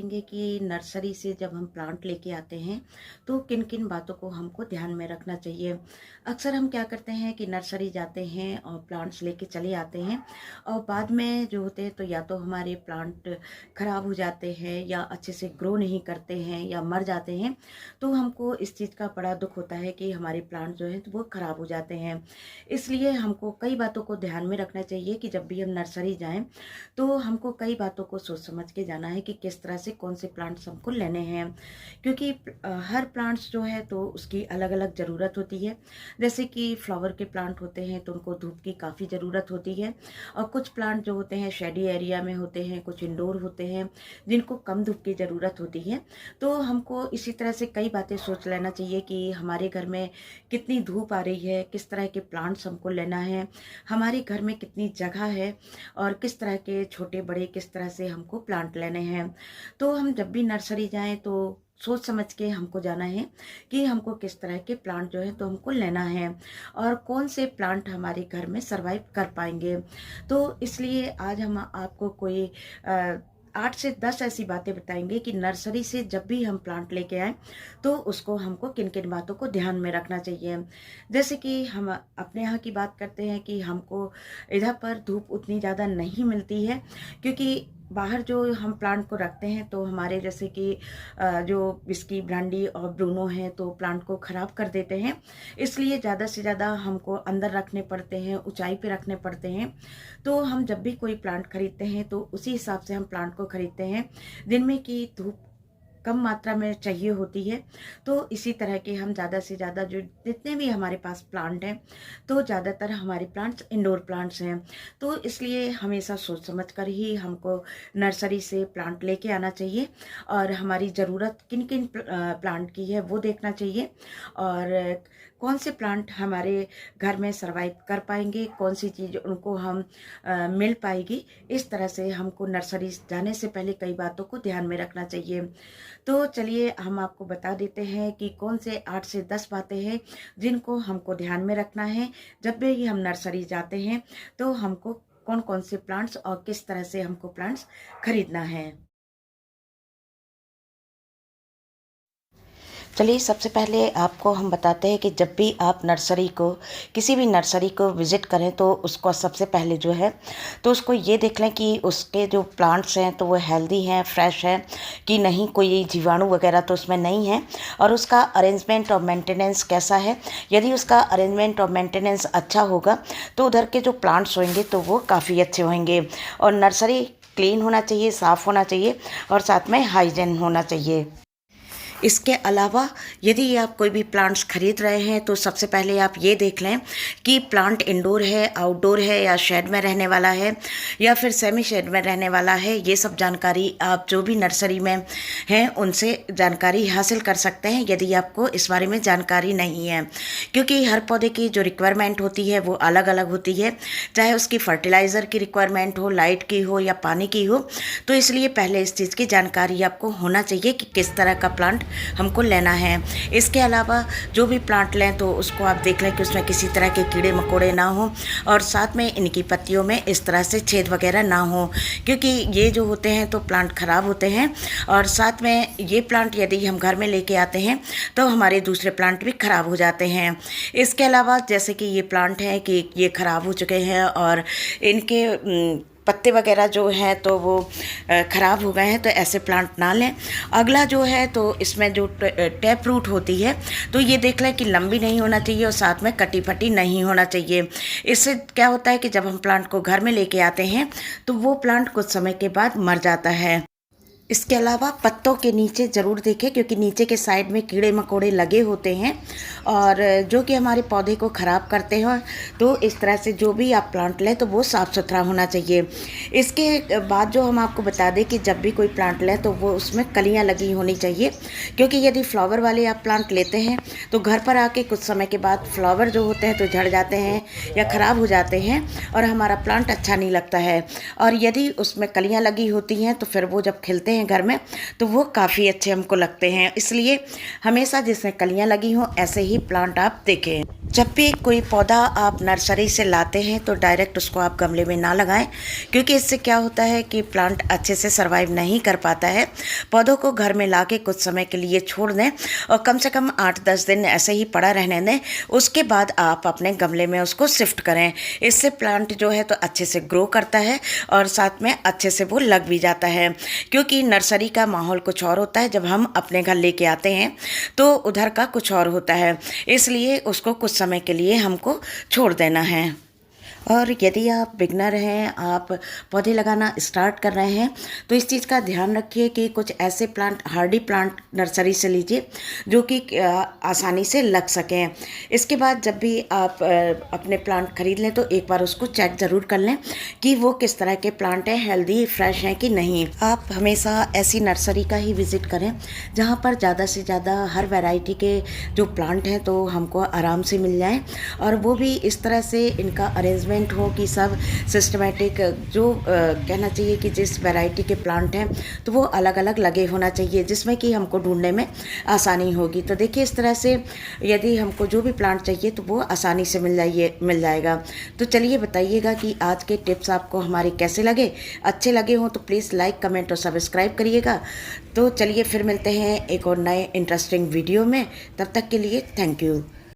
देखेंगे कि नर्सरी से जब हम प्लांट लेके आते हैं तो किन किन बातों को हमको ध्यान में रखना चाहिए। अक्सर हम क्या करते हैं कि नर्सरी जाते हैं और प्लांट्स लेके चले आते हैं और बाद में जो होते हैं तो या तो हमारे प्लांट ख़राब हो जाते हैं या अच्छे से ग्रो नहीं करते हैं या मर जाते हैं। तो हमको इस चीज़ का बड़ा दुख होता है कि हमारे प्लांट जो है तो वो ख़राब हो जाते हैं। इसलिए हमको कई बातों को ध्यान में रखना चाहिए कि जब भी हम नर्सरी जाएं तो हमको कई बातों को सोच समझ के जाना है कि किस तरह से कौन से प्लांट्स हमको लेने हैं, क्योंकि हर प्लांट्स जो है तो उसकी अलग अलग ज़रूरत होती है। जैसे कि फ्लावर के प्लांट होते हैं तो उनको धूप की काफ़ी ज़रूरत होती है और कुछ प्लांट जो होते हैं शेडी एरिया में होते हैं, कुछ इंडोर होते हैं जिनको कम धूप की ज़रूरत होती है। तो हमको इसी तरह से कई बातें सोच लेना चाहिए कि हमारे घर में कितनी धूप आ रही है, किस तरह के प्लांट्स हमको लेना है, हमारे घर में कितनी जगह है और किस तरह के छोटे बड़े किस तरह से हमको प्लांट लेने हैं। तो हम जब भी नर्सरी जाएं तो सोच समझ के हमको जाना है कि हमको किस तरह के प्लांट जो है तो हमको लेना है और कौन से प्लांट हमारे घर में सरवाइव कर पाएंगे। तो इसलिए आज हम आपको कोई 8 से 10 ऐसी बातें बताएंगे कि नर्सरी से जब भी हम प्लांट लेके आए तो उसको हमको किन किन बातों को ध्यान में रखना चाहिए। जैसे कि हम अपने यहाँ की बात करते हैं कि हमको इधर पर धूप उतनी ज़्यादा नहीं मिलती है, क्योंकि बाहर जो हम प्लांट को रखते हैं तो हमारे जैसे कि जो विस्की ब्रांडी और ब्रूनो हैं तो प्लांट को ख़राब कर देते हैं। इसलिए ज़्यादा से ज़्यादा हमको अंदर रखने पड़ते हैं, ऊंचाई पे रखने पड़ते हैं। तो हम जब भी कोई प्लांट खरीदते हैं तो उसी हिसाब से हम प्लांट को खरीदते हैं। दिन में की धूप कम मात्रा में चाहिए होती है, तो इसी तरह के हम ज़्यादा से ज़्यादा जो जितने भी हमारे पास प्लांट हैं तो ज़्यादातर हमारे प्लांट्स इंडोर प्लांट्स हैं। तो इसलिए हमेशा सोच समझ कर ही हमको नर्सरी से प्लांट लेके आना चाहिए और हमारी ज़रूरत किन किन प्लांट की है वो देखना चाहिए और कौन से प्लांट हमारे घर में सरवाइव कर पाएंगे, कौन सी चीज़ उनको हम मिल पाएगी। इस तरह से हमको नर्सरी जाने से पहले कई बातों को ध्यान में रखना चाहिए। तो चलिए हम आपको बता देते हैं कि कौन से 8 से 10 बातें हैं जिनको हमको ध्यान में रखना है जब भी हम नर्सरी जाते हैं तो हमको कौन कौन से प्लांट्स और किस तरह से हमको प्लांट्स खरीदना है। चलिए सबसे पहले आपको हम बताते हैं कि जब भी आप नर्सरी को किसी भी नर्सरी को विज़िट करें तो उसको सबसे पहले जो है तो उसको ये देख लें कि उसके जो प्लांट्स हैं तो वो हेल्दी हैं, फ्रेश हैं कि नहीं, कोई जीवाणु वगैरह तो उसमें नहीं है और उसका अरेंजमेंट और मेंटेनेंस कैसा है। यदि उसका अरेंजमेंट और मेंटेनेंस अच्छा होगा तो उधर के जो प्लांट्स होंगे तो वो काफ़ी अच्छे होंगे और नर्सरी क्लीन होना चाहिए, साफ़ होना चाहिए और साथ में हाइजीन होना चाहिए। इसके अलावा यदि आप कोई भी प्लांट्स खरीद रहे हैं तो सबसे पहले आप ये देख लें कि प्लांट इंडोर है, आउटडोर है या शेड में रहने वाला है या फिर सेमी शेड में रहने वाला है। ये सब जानकारी आप जो भी नर्सरी में हैं उनसे जानकारी हासिल कर सकते हैं यदि आपको इस बारे में जानकारी नहीं है, क्योंकि हर पौधे की जो रिक्वायरमेंट होती है वो अलग अलग होती है, चाहे उसकी फर्टिलाइज़र की रिक्वायरमेंट हो, लाइट की हो या पानी की हो। तो इसलिए पहले इस चीज़ की जानकारी आपको होना चाहिए कि किस तरह का प्लांट हमको लेना है। इसके अलावा जो भी प्लांट लें तो उसको आप देख लें कि उसमें किसी तरह के कीड़े मकोड़े ना हो और साथ में इनकी पत्तियों में इस तरह से छेद वगैरह ना हो, क्योंकि ये जो होते हैं तो प्लांट ख़राब होते हैं और साथ में ये प्लांट यदि हम घर में लेके आते हैं तो हमारे दूसरे प्लांट भी ख़राब हो जाते हैं। इसके अलावा जैसे कि ये प्लांट हैं कि ये ख़राब हो चुके हैं और इनके पत्ते वगैरह जो हैं तो वो ख़राब हो गए हैं, तो ऐसे प्लांट ना लें। अगला जो है तो इसमें जो टैप रूट होती है तो ये देख लें कि लंबी नहीं होना चाहिए और साथ में कटी फटी नहीं होना चाहिए। इससे क्या होता है कि जब हम प्लांट को घर में लेके आते हैं तो वो प्लांट कुछ समय के बाद मर जाता है। इसके अलावा पत्तों के नीचे ज़रूर देखें, क्योंकि नीचे के साइड में कीड़े मकोड़े लगे होते हैं और जो कि हमारे पौधे को ख़राब करते हैं। तो इस तरह से जो भी आप प्लांट लें तो वो साफ़ सुथरा होना चाहिए। इसके बाद जो हम आपको बता दें कि जब भी कोई प्लांट लें तो वो उसमें कलियां लगी होनी चाहिए, क्योंकि यदि फ्लावर वाले आप प्लांट लेते हैं तो घर पर आके कुछ समय के बाद फ्लावर जो होते हैं तो झड़ जाते हैं या ख़राब हो जाते हैं और हमारा प्लांट अच्छा नहीं लगता है। और यदि उसमें कलियाँ लगी होती हैं तो फिर वो जब खिलते हैं घर में तो वो काफ़ी अच्छे हमको लगते हैं। इसलिए हमेशा जिसमें कलियां लगी हों ऐसे ही प्लांट आप देखें। जब भी कोई पौधा आप नर्सरी से लाते हैं तो डायरेक्ट उसको आप गमले में ना लगाएं, क्योंकि इससे क्या होता है कि प्लांट अच्छे से सर्वाइव नहीं कर पाता है। पौधों को घर में लाके कुछ समय के लिए छोड़ दें और कम से कम 8-10 दिन ऐसे ही पड़ा रहने दें। उसके बाद आप अपने गमले में उसको शिफ्ट करें। इससे प्लांट जो है तो अच्छे से ग्रो करता है और साथ में अच्छे से वो लग भी जाता है। क्योंकि नर्सरी का माहौल कुछ और होता है, जब हम अपने घर लेके आते हैं तो उधर का कुछ और होता है। इसलिए उसको कुछ समय के लिए हमको छोड़ देना है। और यदि आप बिगनर हैं, आप पौधे लगाना स्टार्ट कर रहे हैं, तो इस चीज़ का ध्यान रखिए कि कुछ ऐसे प्लांट, हार्डी प्लांट नर्सरी से लीजिए जो कि आसानी से लग सकें। इसके बाद जब भी आप अपने प्लांट खरीद लें तो एक बार उसको चेक ज़रूर कर लें कि वो किस तरह के प्लांट हैं, हेल्दी फ्रेश हैं कि नहीं। आप हमेशा ऐसी नर्सरी का ही विज़िट करें जहाँ पर ज़्यादा से ज़्यादा हर वैरायटी के जो प्लांट हैं तो हमको आराम से मिल जाएँ, और वो भी इस तरह से इनका अरेंजमेंट हो कि सब सिस्टमेटिक, जो कहना चाहिए कि जिस वैरायटी के प्लांट हैं तो वो अलग अलग लगे होना चाहिए, जिसमें कि हमको ढूंढने में आसानी होगी। तो देखिए इस तरह से यदि हमको जो भी प्लांट चाहिए तो वो आसानी से मिल जाएगा। तो चलिए बताइएगा कि आज के टिप्स आपको हमारे कैसे लगे। अच्छे लगे हों तो प्लीज़ लाइक, कमेंट और सब्सक्राइब करिएगा। तो चलिए फिर मिलते हैं एक और नए इंटरेस्टिंग वीडियो में। तब तक के लिए थैंक यू।